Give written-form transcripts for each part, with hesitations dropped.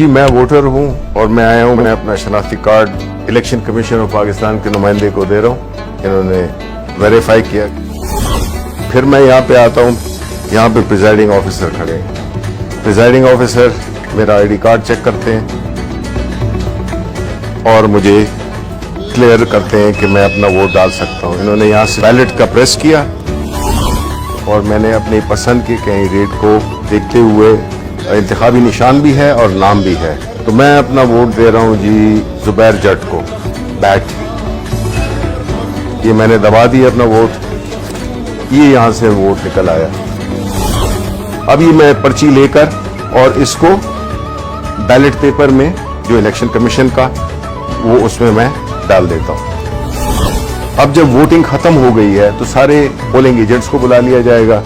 جی میں ووٹر ہوں اور میں آیا ہوں. میں اپنا شناختی card election commission of Pakistan کے نمائندے کو دے رہا ہوں. انہوں نے ویریفائی کیا. پھر میں یہاں پہ آتا ہوں. یہاں پہ پریزائڈنگ آفیسر کھڑے ہیں. پریزائڈنگ آفیسر میرا آئی ڈی کارڈ چیک کرتے ہیں اور مجھے کلیئر کرتے ہیں کہ میں اپنا ووٹ ڈال سکتا ہوں. انہوں نے یہاں سے بیلٹ کا پریس کیا اور میں نے اپنی پسند کے کینڈیڈیٹ کو دیکھتے ہوئے انتخابی نشان بھی ہے اور نام بھی ہے. تو میں اپنا ووٹ دے رہا ہوں جی زبیر جٹ کو. بیٹ یہ میں نے دبا دیا اپنا ووٹ. یہ یہاں سے ووٹ نکل آیا. اب یہ میں پرچی لے کر اور اس کو بیلٹ پیپر میں جو الیکشن کمیشن کا وہ اس میں ڈال دیتا ہوں. اب جب ووٹنگ ختم ہو گئی ہے تو سارے پولنگ ایجنٹس کو بلا لیا جائے گا.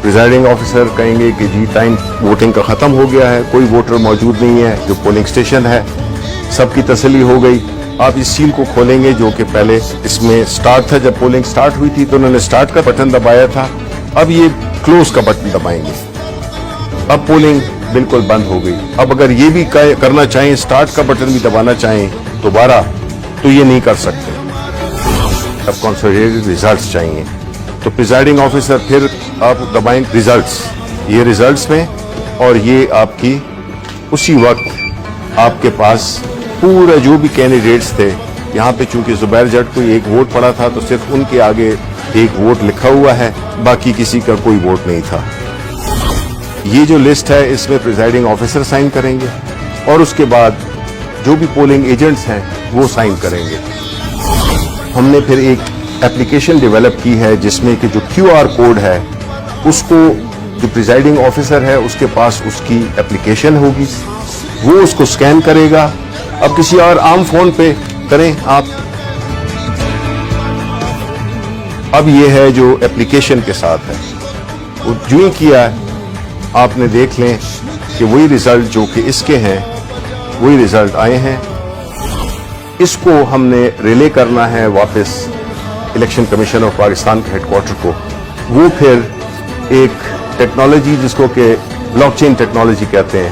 پریزائڈنگ آفیسر کہیں گے کہ جی ٹائم ووٹنگ کا ختم ہو گیا ہے, کوئی ووٹر موجود نہیں ہے جو پولنگ اسٹیشن ہے. سب کی تسلی ہو گئی. آپ اس سیل کو کھولیں گے جو کہ پہلے اس میں سٹارٹ تھا. جب پولنگ سٹارٹ ہوئی تھی تو انہوں نے سٹارٹ کا بٹن دبایا تھا. اب یہ کلوز کا بٹن دبائیں گے. اب پولنگ بالکل بند ہو گئی. اب اگر یہ بھی کرنا چاہیں, سٹارٹ کا بٹن بھی دبانا چاہیں دوبارہ, تو یہ نہیں کر سکتے. اب کنسولیڈیٹڈ ریزلٹس چاہیے تو پریزائڈنگ آفیسر پھر آپ دبائیں ریزلٹس. یہ ریزلٹس میں اور یہ آپ کی اسی وقت آپ کے پاس پورا جو بھی کینڈیڈیٹس تھے. یہاں پہ چونکہ زبیر جٹ کو ایک ووٹ پڑا تھا تو صرف ان کے آگے ایک ووٹ لکھا ہوا ہے, باقی کسی کا کوئی ووٹ نہیں تھا. یہ جو لسٹ ہے اس میں پریزائڈنگ آفیسر سائن کریں گے اور اس کے بعد جو بھی پولنگ ایجنٹس ہیں وہ سائن کریں گے. ہم نے پھر ایک اپلیکیشن ڈیولپ کی ہے جس میں کہ جو کیو آر کوڈ ہے اس کو جو پریزائڈنگ آفیسر ہے اس کے پاس اس کی اپلیکیشن ہوگی, وہ اس کو سکین کرے گا. اب کسی اور عام فون پہ کریں آپ. اب یہ ہے جو اپلیکیشن کے ساتھ ہے, وہ جو ہی کیا آپ نے دیکھ لیں کہ وہی ریزلٹ جو کہ اس کے ہیں وہی ریزلٹ آئے ہیں. اس کو ہم نے ریلے کرنا ہے واپس الیکشن کمیشن آف پاکستان کے ہیڈ کوارٹر کو. وہ پھر ایک ٹیکنالوجی جس کو کہ بلاک چین ٹیکنالوجی کہتے ہیں,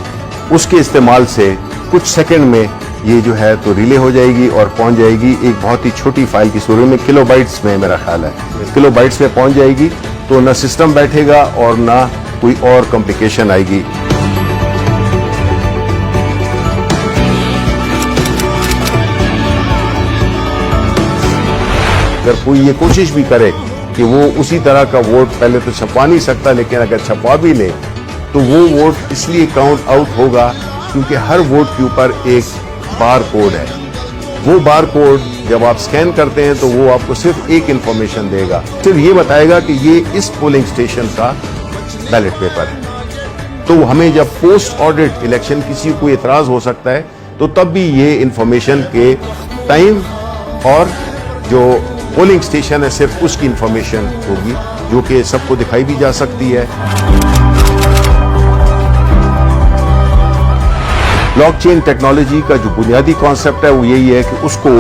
اس کے استعمال سے کچھ سیکنڈ میں یہ جو ہے تو ریلے ہو جائے گی اور پہنچ جائے گی ایک بہت ہی چھوٹی فائل کی صورت میں. کلو بائٹس میں میرا خیال ہے کلو بائٹس میں پہنچ جائے گی. تو نہ سسٹم بیٹھے گا اور نہ کوئی اور کمپلیکیشن آئے گی. اگر کوئی یہ کوشش بھی کرے کہ وہ اسی طرح کا ووٹ پہلے تو چھپا نہیں سکتا, لیکن اگر چھپا بھی لے تو وہ ووٹ اس لیے کاؤنٹ آؤٹ ہوگا کیونکہ ہر ووٹ کے اوپر ایک بار کوڈ ہے. وہ بار کوڈ جب آپ سکین کرتے ہیں تو وہ آپ کو صرف ایک انفارمیشن دے گا, صرف یہ بتائے گا کہ یہ اس پولنگ اسٹیشن کا بیلٹ پیپر ہے. تو ہمیں جب پوسٹ آڈٹ الیکشن کسی کو اعتراض ہو سکتا ہے تو تب بھی یہ انفارمیشن کے ٹائم اور جو پولنگ اسٹیشن ہے صرف اس کی انفارمیشن ہوگی جو کہ سب کو دکھائی بھی جا سکتی ہے. بلاک چین ٹیکنالوجی کا جو بنیادی کانسیپٹ ہے وہ یہی ہے کہ اس کو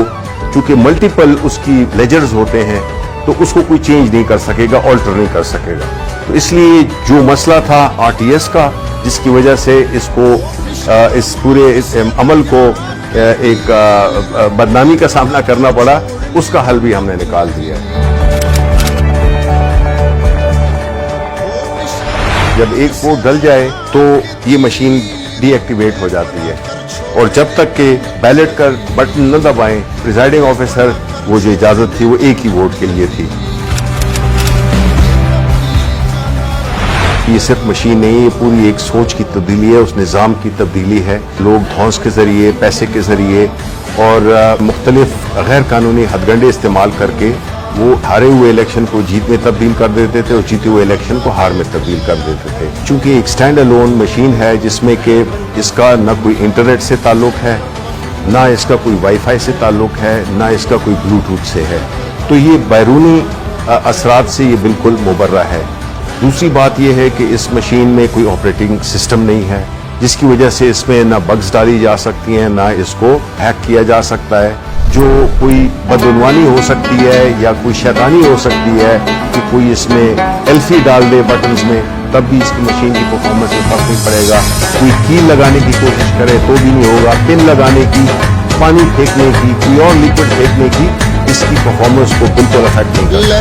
چونکہ ملٹیپل اس کی لیجرز ہوتے ہیں تو اس کو کوئی چینج نہیں کر سکے گا, آلٹر نہیں کر سکے گا. تو اس لیے جو مسئلہ تھا آر ٹی ایس کا جس کی وجہ سے اس کو اس پورے اس عمل کو ایک بدنامی کا سامنا کرنا پڑا, اس کا حل بھی ہم نے نکال دیا. جب ایک ووٹ ڈل جائے تو یہ مشین ڈی ایکٹیویٹ ہو جاتی ہے اور جب تک کہ بیلٹ کا بٹن نہ دبائیں پریزائڈنگ آفیسر وہ جو اجازت تھی وہ ایک ہی ووٹ کے لیے تھی. یہ صرف مشین نہیں ہے, یہ پوری ایک سوچ کی تبدیلی ہے, اس نظام کی تبدیلی ہے. لوگ دھونس کے ذریعے, پیسے کے ذریعے اور مختلف غیر قانونی ہتھ کنڈے استعمال کر کے وہ ہارے ہوئے الیکشن کو جیت میں تبدیل کر دیتے تھے اور جیتے ہوئے الیکشن کو ہار میں تبدیل کر دیتے تھے. چونکہ ایک اسٹینڈ الون مشین ہے جس میں کہ اس کا نہ کوئی انٹرنیٹ سے تعلق ہے, نہ اس کا کوئی وائی فائی سے تعلق ہے, نہ اس کا کوئی بلوٹوتھ سے ہے, تو یہ بیرونی اثرات سے یہ بالکل مبرہ ہے. دوسری بات یہ ہے کہ اس مشین میں کوئی آپریٹنگ سسٹم نہیں ہے جس کی وجہ سے اس میں نہ بگز ڈالی جا سکتی ہیں نہ اس کو ہیک کیا جا سکتا ہے. جو کوئی بدعنوانی ہو سکتی ہے یا کوئی شیطانی ہو سکتی ہے کہ کوئی اس میں ایلفی ڈال دے بٹنز میں, تب بھی اس کی مشین کی پرفارمنس میں فرق نہیں پڑے گا. کوئی کیل لگانے کی کوشش کرے تو بھی نہیں ہوگا. پن لگانے کی, پانی پھینکنے کی, کوئی اور لیکوڈ پھینکنے کی, اس کی پرفارمنس کو بالکل افیکٹ نہیں کرتا.